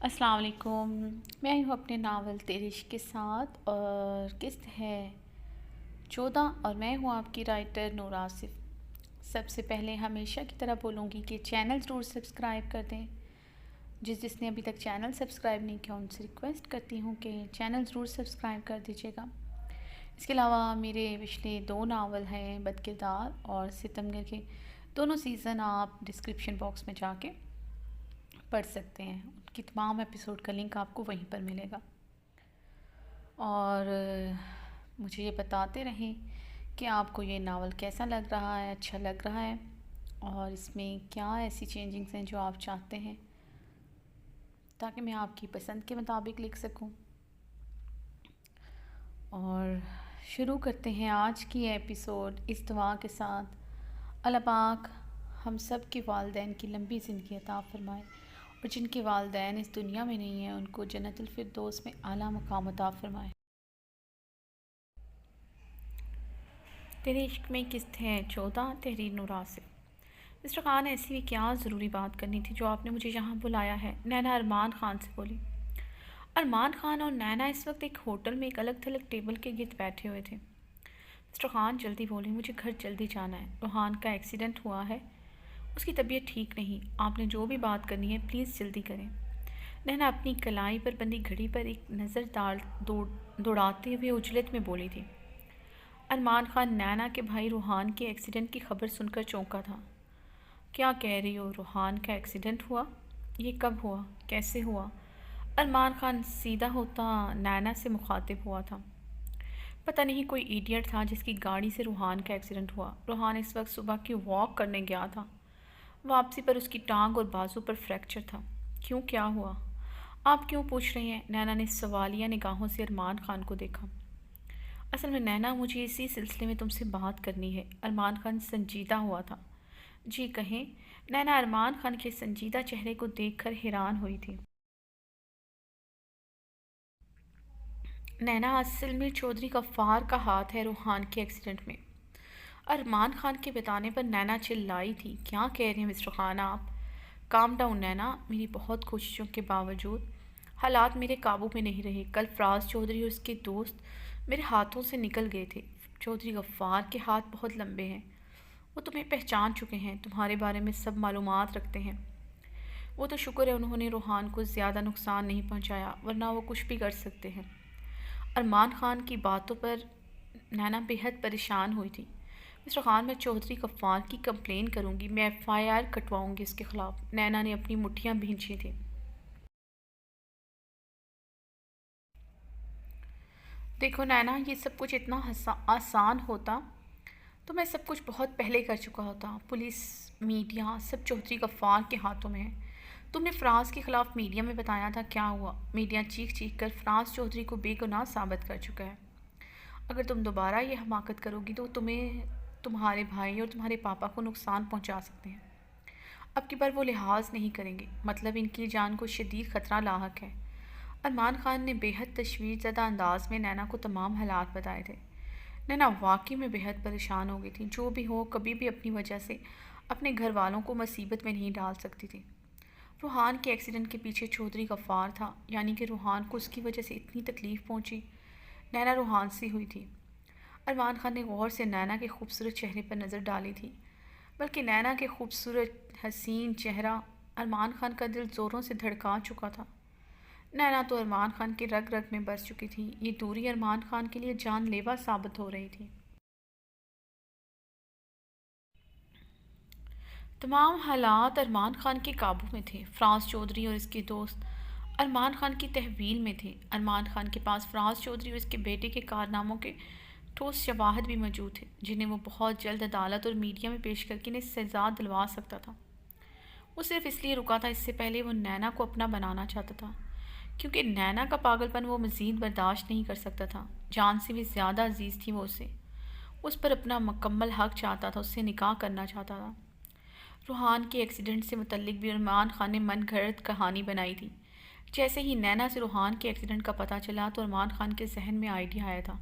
السلام علیکم۔ میں آئی ہوں اپنے ناول تیرے عشق کے ساتھ، اور قسط ہے 14، اور میں ہوں آپ کی رائٹر نور آصف۔ سب سے پہلے ہمیشہ کی طرح بولوں گی کہ چینل ضرور سبسکرائب کر دیں۔ جس نے ابھی تک چینل سبسکرائب نہیں کیا ان سے ریکویسٹ کرتی ہوں کہ چینل ضرور سبسکرائب کر دیجیے گا۔ اس کے علاوہ میرے پچھلے 2 ناول ہیں، بد کردار اور ستمگر کے دونوں سیزن آپ ڈسکرپشن باکس میں جا کے پڑھ سکتے ہیں۔ ان کی تمام ایپیسوڈ کا لنک آپ کو وہیں پر ملے گا۔ اور مجھے یہ بتاتے رہیں کہ آپ کو یہ ناول کیسا لگ رہا ہے، اچھا لگ رہا ہے، اور اس میں کیا ایسی چینجنگز ہیں جو آپ چاہتے ہیں، تاکہ میں آپ کی پسند کے مطابق لکھ سکوں۔ اور شروع کرتے ہیں آج کی ایپیسوڈ اس دعا کے ساتھ: اللہ پاک ہم سب کے والدین کی لمبی زندگی عطا فرمائے، اور جن کے والدین اس دنیا میں نہیں ہیں ان کو جنت الفردوس میں اعلیٰ مقام عطا فرمائے۔ تیرے عشق میں قسط ہے 14، تحریر نور آصف۔ مسٹر خان، ایسی بھی کیا ضروری بات کرنی تھی جو آپ نے مجھے یہاں بلایا ہے؟ نینا ارمان خان سے بولی۔ ارمان خان اور نینا اس وقت ایک ہوٹل میں ایک الگ تھلگ ٹیبل کے گرد بیٹھے ہوئے تھے۔ مسٹر خان جلدی بولے، مجھے گھر جلدی جانا ہے، روحان کا ایکسیڈنٹ ہوا ہے، اس کی طبیعت ٹھیک نہیں، آپ نے جو بھی بات کرنی ہے پلیز جلدی کریں۔ نینا اپنی کلائی پر بندی گھڑی پر ایک نظر دوڑاتے ہوئے عجلت میں بولی تھی۔ ارمان خان نینا کے بھائی روحان کے ایکسیڈنٹ کی خبر سن کر چونکا تھا۔ کیا کہہ رہی ہو؟ روحان کا ایکسیڈنٹ ہوا؟ یہ کب ہوا؟ کیسے ہوا؟ ارمان خان سیدھا ہوتا نینا سے مخاطب ہوا تھا۔ پتہ نہیں، کوئی ایڈیٹ تھا جس کی گاڑی سے روحان کا ایکسیڈنٹ ہوا۔ روحان اس وقت صبح کی واک کرنے گیا تھا، واپسی پر اس کی ٹانگ اور بازو پر فریکچر تھا۔ کیوں، کیا ہوا؟ آپ کیوں پوچھ رہے ہیں؟ نینا نے سوالیہ نگاہوں سے ارمان خان کو دیکھا۔ اصل میں نینا، مجھے اسی سلسلے میں تم سے بات کرنی ہے۔ ارمان خان سنجیدہ ہوا تھا۔ جی کہیں۔ نینا ارمان خان کے سنجیدہ چہرے کو دیکھ کر حیران ہوئی تھی۔ نینا، اصل میں چودھری غفار کا ہاتھ ہے روحان کے ایکسیڈنٹ میں۔ ارمان خان کے بتانے پر نینا چلائی تھی۔ کیا کہہ رہے ہیں مسٹر خان آپ؟ کام ڈاؤن نینا، میری بہت کوششوں کے باوجود حالات میرے قابو میں نہیں رہے۔ کل فراز چودھری اور اس کے دوست میرے ہاتھوں سے نکل گئے تھے۔ چودھری غفار کے ہاتھ بہت لمبے ہیں، وہ تمہیں پہچان چکے ہیں، تمہارے بارے میں سب معلومات رکھتے ہیں۔ وہ تو شکر ہے انہوں نے روحان کو زیادہ نقصان نہیں پہنچایا، ورنہ وہ کچھ بھی کر سکتے ہیں۔ ارمان خان کی باتوں پر نینا بے حد پریشان ہوئی تھی۔ مسٹر خان، میں چودھری غفار کی کمپلین کروں گی، میں FIR کٹواؤں گی اس کے خلاف۔ نینا نے اپنی مٹھیاں بھینچی تھیں۔ دیکھو نینا، یہ سب کچھ اتنا آسان ہوتا تو میں سب کچھ بہت پہلے کر چکا ہوتا۔ پولیس، میڈیا، سب چودھری غفار کے ہاتھوں میں ہے۔ تم نے فراز کے خلاف میڈیا میں بتایا تھا، کیا ہوا؟ میڈیا چیخ چیخ کر فراز چودھری کو بے گناہ ثابت کر چکا ہے۔ اگر تم دوبارہ یہ حماقت کرو گی تو تمہیں، تمہارے بھائی اور تمہارے پاپا کو نقصان پہنچا سکتے ہیں۔ اب کی بار وہ لحاظ نہیں کریں گے، مطلب ان کی جان کو شدید خطرہ لاحق ہے۔ ارمان خان نے بے حد تشویش زدہ انداز میں نینا کو تمام حالات بتائے تھے۔ نینا واقعی میں بے حد پریشان ہو گئی تھی۔ جو بھی ہو، کبھی بھی اپنی وجہ سے اپنے گھر والوں کو مصیبت میں نہیں ڈال سکتی تھی۔ روحان کے ایکسیڈنٹ کے پیچھے چودھری غفار تھا، یعنی کہ روحان کو اس کی وجہ سے اتنی تکلیف پہنچی۔ نینا روحان سی ہوئی تھی۔ ارمان خان نے غور سے نینا کے خوبصورت چہرے پر نظر ڈالی تھی، بلکہ نینا کے خوبصورت حسین چہرہ ارمان خان کا دل زوروں سے دھڑکا چکا تھا۔ نینا تو ارمان خان کے رگ رگ میں بس چکی تھی۔ یہ دوری ارمان خان کے لیے جان لیوا ثابت ہو رہی تھی۔ تمام حالات ارمان خان کے قابو میں تھے۔ فراز چودھری اور اس کے دوست ارمان خان کی تحویل میں تھے۔ ارمان خان کے پاس فراز چودھری اور اس کے بیٹے کے کارناموں کے ٹھوس شواہد بھی موجود تھے، جنہیں وہ بہت جلد عدالت اور میڈیا میں پیش کر کے انہیں سزا دلوا سکتا تھا۔ وہ صرف اس لیے رکا تھا، اس سے پہلے وہ نینا کو اپنا بنانا چاہتا تھا، کیونکہ نینا کا پاگل پن وہ مزید برداشت نہیں کر سکتا تھا۔ جان سے بھی زیادہ عزیز تھی وہ اسے، اس پر اپنا مکمل حق چاہتا تھا، اس سے نکاح کرنا چاہتا تھا۔ روحان کے ایکسیڈنٹ سے متعلق بھی ارمان خان نے من گھڑت کہانی بنائی تھی۔ جیسے ہی نینا سے روحان کے ایکسیڈنٹ کا پتہ چلا تو ارمان خان کے ذہن میں آئیڈیا آیا تھا،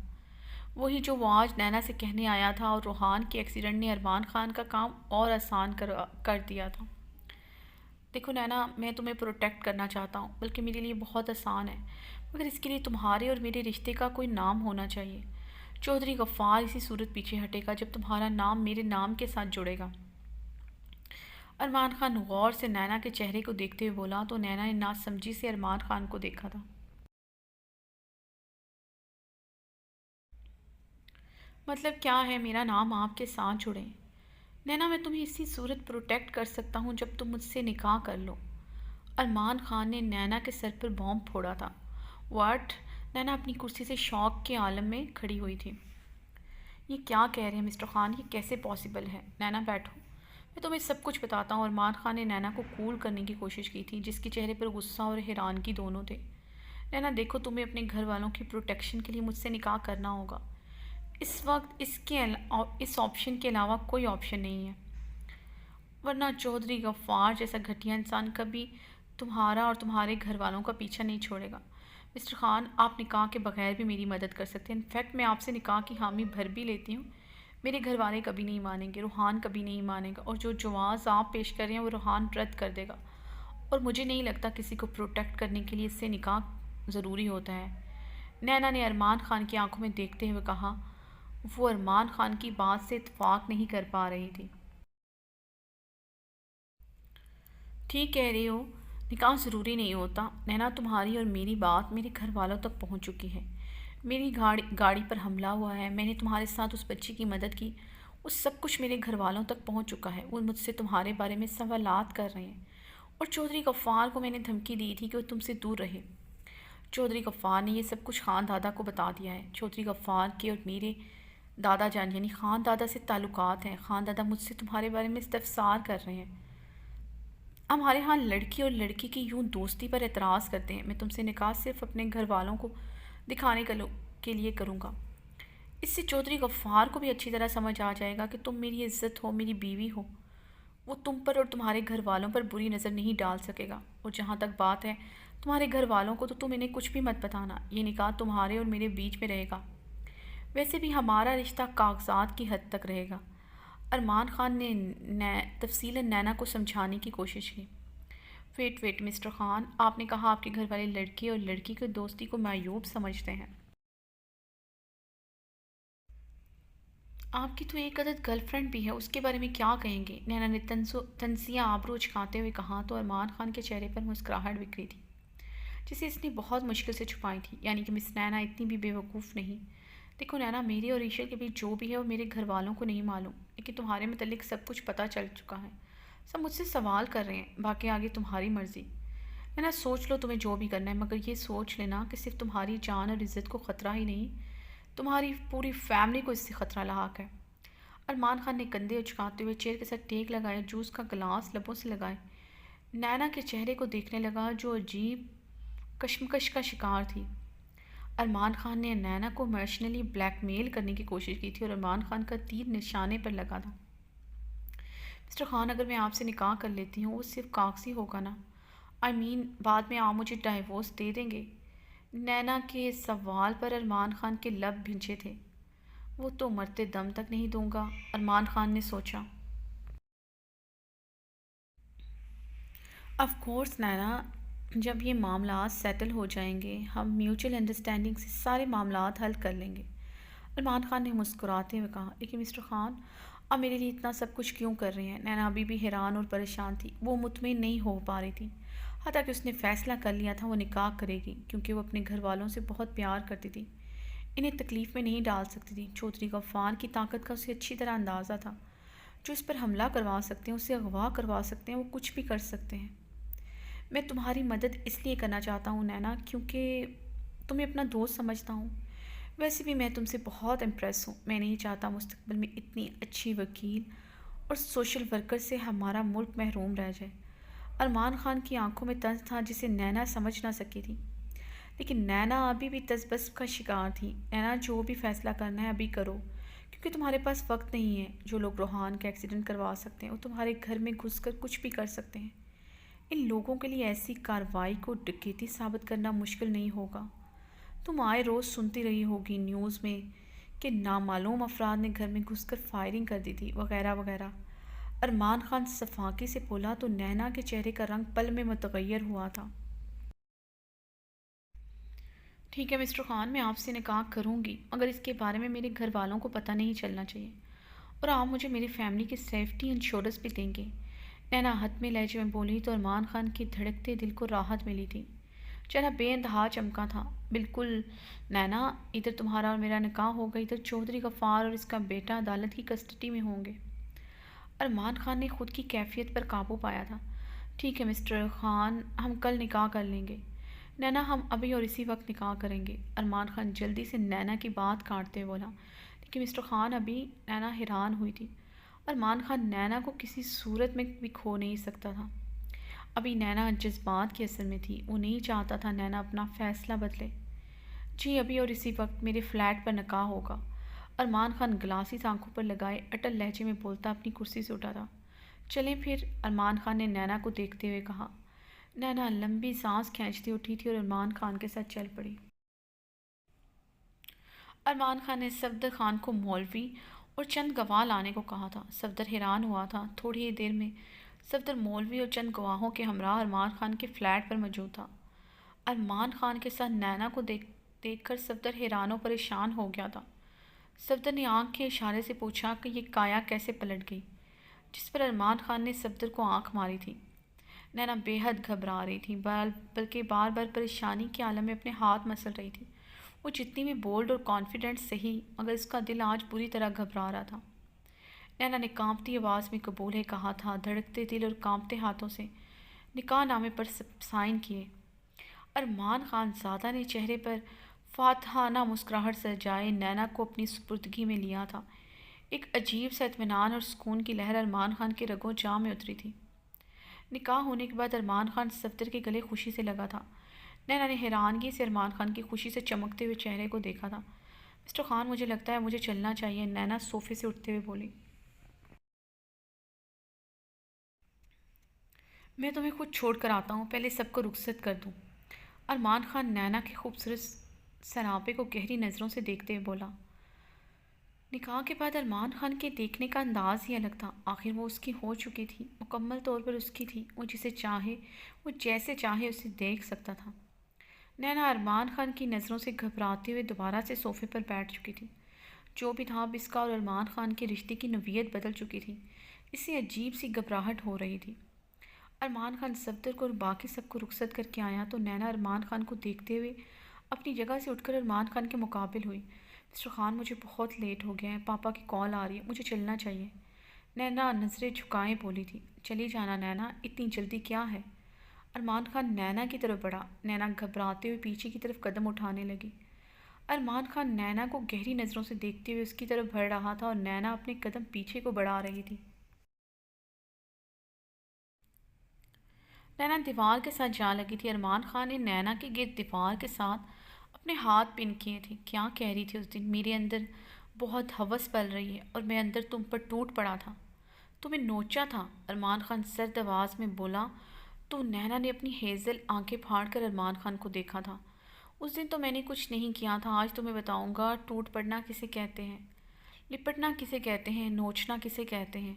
وہی جو وہ آج نینا سے کہنے آیا تھا، اور روحان کے ایکسیڈنٹ نے ارمان خان کا کام اور آسان کر دیا تھا۔ دیکھو نینا، میں تمہیں پروٹیکٹ کرنا چاہتا ہوں، بلکہ میرے لیے بہت آسان ہے، مگر اس کے لیے تمہارے اور میرے رشتے کا کوئی نام ہونا چاہیے۔ چودھری غفار اسی صورت پیچھے ہٹے گا جب تمہارا نام میرے نام کے ساتھ جڑے گا۔ ارمان خان غور سے نینا کے چہرے کو دیکھتے ہوئے بولا تو نینا نے ناسمجھی سے ارمان خان کو دیکھا تھا۔ مطلب کیا ہے میرا نام آپ کے ساتھ جڑے؟ نینا، میں تمہیں اسی صورت پروٹیکٹ کر سکتا ہوں جب تم مجھ سے نکاح کر لو۔ ارمان خان نے نینا کے سر پر بوم پھوڑا تھا۔ واٹ؟ نینا اپنی کرسی سے شوق کے عالم میں کھڑی ہوئی تھی۔ یہ کیا کہہ رہے ہیں مسٹر خان؟ یہ کیسے پاسبل ہے؟ نینا بیٹھو، میں تمہیں سب کچھ بتاتا ہوں۔ ارمان خان نے نینا کو کول کرنے کی کوشش کی تھی، جس کے چہرے پر غصہ اور حیرانگی دونوں تھے۔ نینا دیکھو، تمہیں اپنے گھر والوں کی پروٹیکشن کے لیے مجھ سے نکاح کرنا ہوگا۔ اس وقت اس آپشن کے علاوہ کوئی آپشن نہیں ہے، ورنہ چودھری غفار جیسا گھٹیا انسان کبھی تمہارا اور تمہارے گھر والوں کا پیچھا نہیں چھوڑے گا۔ مسٹر خان، آپ نکاح کے بغیر بھی میری مدد کر سکتے ہیں۔ انفیکٹ میں آپ سے نکاح کی حامی بھر بھی لیتی ہوں۔ میرے گھر والے کبھی نہیں مانیں گے، روحان کبھی نہیں مانے گا، اور جو جواز آپ پیش کر رہے ہیں وہ روحان رد کر دے گا، اور مجھے نہیں لگتا کسی کو پروٹیکٹ کرنے کے لیے اس سے نکاح ضروری ہوتا ہے۔ نینا نے ارمان خان کی آنکھوں میں دیکھتے ہوئے کہا۔ وہ ارمان خان کی بات سے اتفاق نہیں کر پا رہی تھی۔ ٹھیک کہہ رہی ہو، نکاح ضروری نہیں ہوتا۔ نینا، تمہاری اور میری بات میرے گھر والوں تک پہنچ چکی ہے۔ میری گاڑی پر حملہ ہوا ہے، میں نے تمہارے ساتھ اس بچی کی مدد کی، وہ سب کچھ میرے گھر والوں تک پہنچ چکا ہے۔ وہ مجھ سے تمہارے بارے میں سوالات کر رہے ہیں، اور چودھری غفار کو میں نے دھمکی دی تھی کہ وہ تم سے دور رہے۔ چودھری غفار نے یہ سب کچھ خان دادا کو بتا دیا ہے۔ چودھری غفار کے اور میرے دادا جان یعنی خان دادا سے تعلقات ہیں۔ خان دادا مجھ سے تمہارے بارے میں استفسار کر رہے ہیں۔ ہمارے ہاں لڑکی اور لڑکی کی یوں دوستی پر اعتراض کرتے ہیں۔ میں تم سے نکاح صرف اپنے گھر والوں کو دکھانے کے لیے کروں گا۔ اس سے چودھری غفار کو بھی اچھی طرح سمجھ آ جائے گا کہ تم میری عزت ہو، میری بیوی ہو۔ وہ تم پر اور تمہارے گھر والوں پر بری نظر نہیں ڈال سکے گا۔ اور جہاں تک بات ہے تمہارے گھر والوں کو، تو تم انہیں کچھ بھی مت بتانا۔ یہ نکاح تمہارے اور میرے بیچ میں رہے گا۔ ویسے بھی ہمارا رشتہ کاغذات کی حد تک رہے گا۔ ارمان خان نے تفصیلاً نینا کو سمجھانے کی کوشش کی۔ ویٹ مسٹر خان، آپ نے کہا آپ کے گھر والے لڑکے اور لڑکی کی دوستی کو معیوب سمجھتے ہیں۔ آپ کی تو ایک عدد گرل فرینڈ بھی ہے، اس کے بارے میں کیا کہیں گے؟ نینا نے تنزیہ آبرو اچکاتے ہوئے کہا تو ارمان خان کے چہرے پر مسکراہٹ بکھری تھی، جسے اس نے بہت مشکل سے چھپائی تھی۔ یعنی کہ مس نینا اتنی بھی بے وقوف نہیں۔ دیکھو نینا، میرے اور ایشر کے بیچ جو بھی ہے وہ میرے گھر والوں کو نہیں معلوم، لیکن تمہارے متعلق سب کچھ پتہ چل چکا ہے۔ سب مجھ سے سوال کر رہے ہیں، باقی آگے تمہاری مرضی۔ نینا، سوچ لو تمہیں جو بھی کرنا ہے، مگر یہ سوچ لینا کہ صرف تمہاری جان اور عزت کو خطرہ ہی نہیں، تمہاری پوری فیملی کو اس سے خطرہ لاحق ہے۔ ارمان خان نے کندھے اچکاتے ہوئے چیئر کے ساتھ ٹیک لگائے، جوس کا گلاس لبوں سے لگائے نینا کے چہرے کو دیکھنے لگا، جو عجیب کشمکش کا شکار تھی۔ ارمان خان نے نینا کو ایموشنلی بلیک میل کرنے کی کوشش کی تھی، اور ارمان خان کا تیر نشانے پر لگا تھا۔ مسٹر خان، اگر میں آپ سے نکاح کر لیتی ہوں، وہ صرف کاغذی ہوگا نا؟ بعد میں آپ مجھے ڈائیورس دے دیں گے؟ نینا کے سوال پر ارمان خان کے لب بھنچے تھے۔ وہ تو مرتے دم تک نہیں دوں گا، ارمان خان نے سوچا۔ آف کورس نینا، جب یہ معاملات سیٹل ہو جائیں گے، ہم میوچل انڈرسٹینڈنگ سے سارے معاملات حل کر لیں گے، ارمان خان نے مسکراتے ہوئے کہا۔ لیکن مسٹر خان، آپ میرے لیے اتنا سب کچھ کیوں کر رہے ہیں؟ نینا ابھی بھی حیران اور پریشان تھی۔ وہ مطمئن نہیں ہو پا رہی تھی، حتیٰ کہ اس نے فیصلہ کر لیا تھا وہ نکاح کرے گی، کیونکہ وہ اپنے گھر والوں سے بہت پیار کرتی تھی، انہیں تکلیف میں نہیں ڈال سکتی تھی۔ چودھری غفار کی طاقت کا اسے اچھی طرح اندازہ تھا۔ جو اس پر حملہ کروا سکتے ہیں، اسے اغوا کروا سکتے ہیں، وہ کچھ بھی کر سکتے ہیں۔ میں تمہاری مدد اس لیے کرنا چاہتا ہوں نینا، کیونکہ تمہیں اپنا دوست سمجھتا ہوں۔ ویسے بھی میں تم سے بہت امپریس ہوں۔ میں نہیں چاہتا مستقبل میں اتنی اچھی وکیل اور سوشل ورکر سے ہمارا ملک محروم رہ جائے۔ ارمان خان کی آنکھوں میں طنز تھا جسے نینا سمجھ نہ سکی تھی، لیکن نینا ابھی بھی تذبذب کا شکار تھی۔ نینا، جو بھی فیصلہ کرنا ہے ابھی کرو، کیونکہ تمہارے پاس وقت نہیں ہے۔ جو لوگ روحان کا ایکسیڈنٹ کروا سکتے ہیں، وہ تمہارے گھر میں گھس کر کچھ بھی کر سکتے ہیں۔ ان لوگوں کے لیے ایسی کارروائی کو ڈکیتی ثابت کرنا مشکل نہیں ہوگا۔ تم آئے روز سنتی رہی ہوگی نیوز میں کہ نامعلوم افراد نے گھر میں گھس کر فائرنگ کر دی تھی، وغیرہ وغیرہ۔ ارمان خان صفاقی سے بولا تو نینا کے چہرے کا رنگ پل میں متغیر ہوا تھا۔ ٹھیک ہے مسٹر خان، میں آپ سے نکاح کروں گی، مگر اس کے بارے میں میرے گھر والوں کو پتہ نہیں چلنا چاہیے، اور آپ مجھے میری فیملی کی سیفٹی انشورنس بھی دیں گے۔ نینا حتمی لہجے میں بولی تو ارمان خان کی دھڑکتے دل کو راحت ملی تھی۔ چہرہ بے انتہا چمکا تھا۔ بالکل نینا، ادھر تمہارا اور میرا نکاح ہوگا، ادھر چودھری غفار اور اس کا بیٹا عدالت کی کسٹڈی میں ہوں گے۔ ارمان خان نے خود کی کیفیت پر قابو پایا تھا۔ ٹھیک ہے مسٹر خان، ہم کل نکاح کر لیں گے۔ نینا، ہم ابھی اور اسی وقت نکاح کریں گے۔ ارمان خان جلدی سے نینا کی بات کاٹتے ہوئے بولا۔ لیکن مسٹر خان ابھی، نینا حیران ہوئی تھی۔ ارمان خان نینا کو کسی صورت میں بھی کھو نہیں سکتا تھا۔ ابھی نینا جذبات کے اثر میں تھی، وہ نہیں چاہتا تھا نینا اپنا فیصلہ بدلے۔ جی ابھی اور اسی وقت میرے فلیٹ پر نکاح ہوگا۔ ارمان خان گلاسی آنکھوں پر لگائے اٹل لہجے میں بولتا اپنی کرسی سے اٹھا تھا۔ چلیں پھر، ارمان خان نے نینا کو دیکھتے ہوئے کہا۔ نینا لمبی سانس کھینچتی اٹھی تھی اور ارمان خان کے ساتھ چل پڑی۔ ارمان خان نے صفدر خان کو مولوی اور چند گواہ لانے کو کہا تھا۔ صفدر حیران ہوا تھا۔ تھوڑی ہی دیر میں صفدر مولوی اور چند گواہوں کے ہمراہ ارمان خان کے فلیٹ پر موجود تھا۔ ارمان خان کے ساتھ نینا کو دیکھ کر صفدر حیران و پریشان ہو گیا تھا۔ صفدر نے آنکھ کے اشارے سے پوچھا کہ یہ کایا کیسے پلٹ گئی، جس پر ارمان خان نے صفدر کو آنکھ ماری تھی۔ نینا بے حد گھبرا رہی تھی، بلکہ بار بار پریشانی کے عالم میں اپنے ہاتھ مسل رہی تھی۔ وہ جتنی بھی بولڈ اور کانفیڈنٹ سہی، مگر اس کا دل آج بری طرح گھبرا رہا تھا۔ نینا نے کانپتی آواز میں قبول کہا تھا، دھڑکتے دل اور کانپتے ہاتھوں سے نکاح نامے پر سائن کیے۔ ارمان خان زادہ نے چہرے پر فاتحانہ مسکراہٹ سجائے نینا کو اپنی سپردگی میں لیا تھا۔ ایک عجیب سا اطمینان اور سکون کی لہر ارمان خان کے رگوں جاں میں اتری تھی۔ نکاح ہونے کے بعد ارمان خان صفدر کے گلے خوشی سے لگا تھا۔ نینا نے حیرانگی سے ارمان خان کی خوشی سے چمکتے ہوئے چہرے کو دیکھا تھا۔ مسٹر خان، مجھے لگتا ہے مجھے چلنا چاہیے، نینا صوفے سے اٹھتے ہوئے بولی۔ میں تمہیں خود چھوڑ کر آتا ہوں، پہلے سب کو رخصت کر دوں۔ ارمان خان نینا کے خوبصورت سراپے کو گہری نظروں سے دیکھتے ہوئے بولا۔ نکاح کے بعد ارمان خان کے دیکھنے کا انداز ہی الگ تھا۔ آخر وہ اس کی ہو چکی تھی، مکمل طور پر اس کی تھی۔ وہ جسے چاہے، وہ جیسے چاہے اسے دیکھ سکتا تھا۔ نینا ارمان خان کی نظروں سے گھبراتے ہوئے دوبارہ سے صوفے پر بیٹھ چکی تھی۔ جو بھی تھا، اب اس کا اور ارمان خان کے رشتے کی نوعیت بدل چکی تھی۔ اس سے عجیب سی گھبراہٹ ہو رہی تھی۔ ارمان خان صفدر کو اور باقی سب کو رخصت کر کے آیا تو نینا ارمان خان کو دیکھتے ہوئے اپنی جگہ سے اٹھ کر ارمان خان کے مقابل ہوئی۔ مسٹر خان، مجھے بہت لیٹ ہو گیا ہے، پاپا کی کال آ رہی ہے، مجھے چلنا چاہیے۔ نینا نظریں جھکائے بولی تھی۔ چلی جانا نینا، اتنی جلدی کیا ہے؟ ارمان خان نینا کی طرف بڑھا۔ نینا گھبراتے ہوئے پیچھے کی طرف قدم اٹھانے لگی۔ ارمان خان نینا کو گہری نظروں سے دیکھتے ہوئے اس کی طرف بڑھ رہا تھا اور نینا اپنے قدم پیچھے کو بڑھا رہی تھی۔ نینا دیوار کے ساتھ جا لگی تھی۔ ارمان خان نے نینا کے گرد دیوار کے ساتھ اپنے ہاتھ پن کیے تھے۔ کیا کہہ رہی تھی اس دن؟ میرے اندر بہت ہوس پل رہی ہے اور میں اندر تم پر ٹوٹ پڑا تھا، تمہیں نوچا تھا، ارمان خان سرد آواز میں بولا تو نینا نے اپنی ہیزل آنکھیں پھاڑ کر ارمان خان کو دیکھا تھا۔ اس دن تو میں نے کچھ نہیں کیا تھا، آج تمہیں بتاؤں گا ٹوٹ پڑنا کسے کہتے ہیں، لپٹنا کسے کہتے ہیں، نوچنا کسے کہتے ہیں۔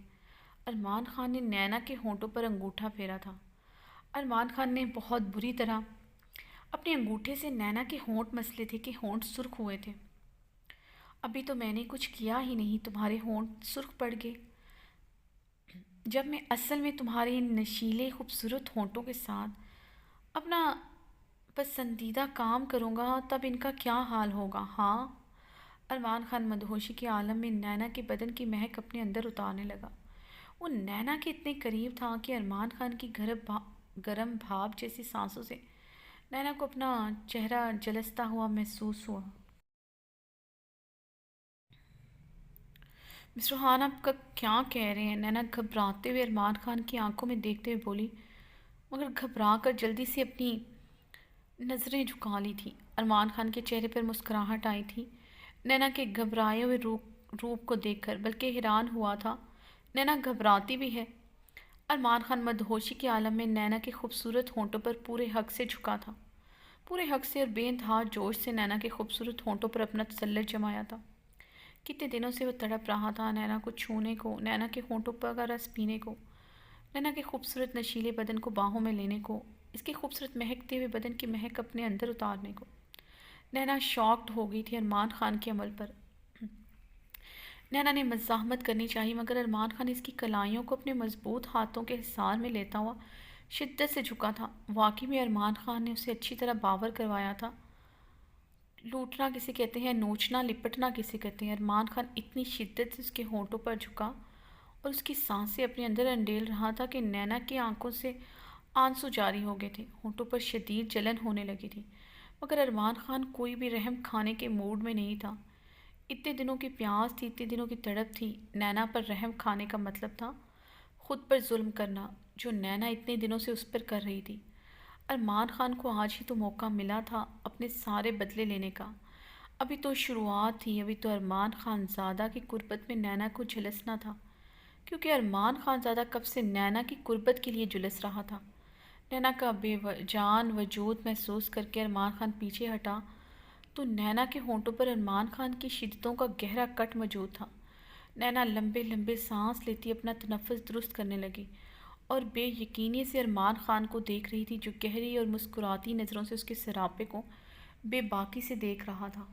ارمان خان نے نینا کے ہونٹوں پر انگوٹھا پھیرا تھا۔ ارمان خان نے بہت بری طرح اپنے انگوٹھے سے نینا کے ہونٹ مسلے تھے کہ ہونٹ سرخ ہوئے تھے۔ ابھی تو میں نے کچھ کیا ہی نہیں، تمہارے ہونٹ سرخ پڑ گئے۔ جب میں اصل میں تمہارے ان نشیلے خوبصورت ہونٹوں کے ساتھ اپنا پسندیدہ کام کروں گا تب ان کا کیا حال ہوگا؟ ہاں؟ ارمان خان مدہوشی کے عالم میں نینا کے بدن کی مہک اپنے اندر اتارنے لگا۔ وہ نینا کے اتنے قریب تھا کہ ارمان خان کی گرم بھاپ جیسی سانسوں سے نینا کو اپنا چہرہ جلستا ہوا محسوس ہوا۔ مسٹر خان، آپ کا کیا کہہ رہے ہیں؟ نینا گھبراتے ہوئے ارمان خان کی آنکھوں میں دیکھتے ہوئے بولی، مگر گھبرا کر جلدی سے اپنی نظریں جھکا لی تھی۔ ارمان خان کے چہرے پر مسکراہٹ آئی تھی نینا کے گھبرائے ہوئے روپ کو دیکھ کر، بلکہ حیران ہوا تھا نینا گھبراتی بھی ہے۔ ارمان خان مدہوشی کے عالم میں نینا کے خوبصورت ہونٹوں پر پورے حق سے جھکا تھا، پورے حق سے اور بے انتہا جوش سے نینا کے خوبصورت ہونٹوں پر اپنا تسلط جمایا تھا۔ کتنے دنوں سے وہ تڑپ رہا تھا نینا کو چھونے کو، نینا کے ہونٹوں پر کا رس پینے کو، نینا کے خوبصورت نشیلے بدن کو باہوں میں لینے کو، اس کے خوبصورت مہکتے ہوئے بدن کی مہک اپنے اندر اتارنے کو۔ نینا شاکڈ ہو گئی تھی ارمان خان کے عمل پر۔ نینا نے مزاحمت کرنی چاہی مگر ارمان خان اس کی کلائیوں کو اپنے مضبوط ہاتھوں کے حصار میں لیتا ہوا شدت سے جھکا تھا۔ واقعی میں ارمان خان نے اسے اچھی طرح باور کروایا تھا۔ لوٹنا کسے کہتے ہیں، نوچنا لپٹنا کسے کہتے ہیں۔ ارمان خان اتنی شدت سے اس کے ہونٹوں پر جھکا اور اس کی سانسیں اپنے اندر انڈیل رہا تھا کہ نینا کی آنکھوں سے آنسو جاری ہو گئے تھے، ہونٹوں پر شدید جلن ہونے لگی تھی، مگر ارمان خان کوئی بھی رحم کھانے کے موڈ میں نہیں تھا۔ اتنے دنوں کی پیاس تھی، اتنے دنوں کی تڑپ تھی۔ نینا پر رحم کھانے کا مطلب تھا خود پر ظلم کرنا، جو نینا اتنے دنوں سے اس پر کر رہی تھی۔ ارمان خان کو آج ہی تو موقع ملا تھا اپنے سارے بدلے لینے کا۔ ابھی تو شروعات تھی، ابھی تو ارمان خان زادہ کی قربت میں نینا کو جھلسنا تھا، کیونکہ ارمان خان زادہ کب سے نینا کی قربت کے لیے جھلس رہا تھا۔ نینا کا بے جان وجود محسوس کر کے ارمان خان پیچھے ہٹا تو نینا کے ہونٹوں پر ارمان خان کی شدتوں کا گہرا کٹ موجود تھا۔ نینا لمبے لمبے سانس لیتی اپنا تنفس درست کرنے لگی اور بے یقینی سے ارمان خان کو دیکھ رہی تھی، جو گہری اور مسکراتی نظروں سے اس کے سراپے کو بے باکی سے دیکھ رہا تھا۔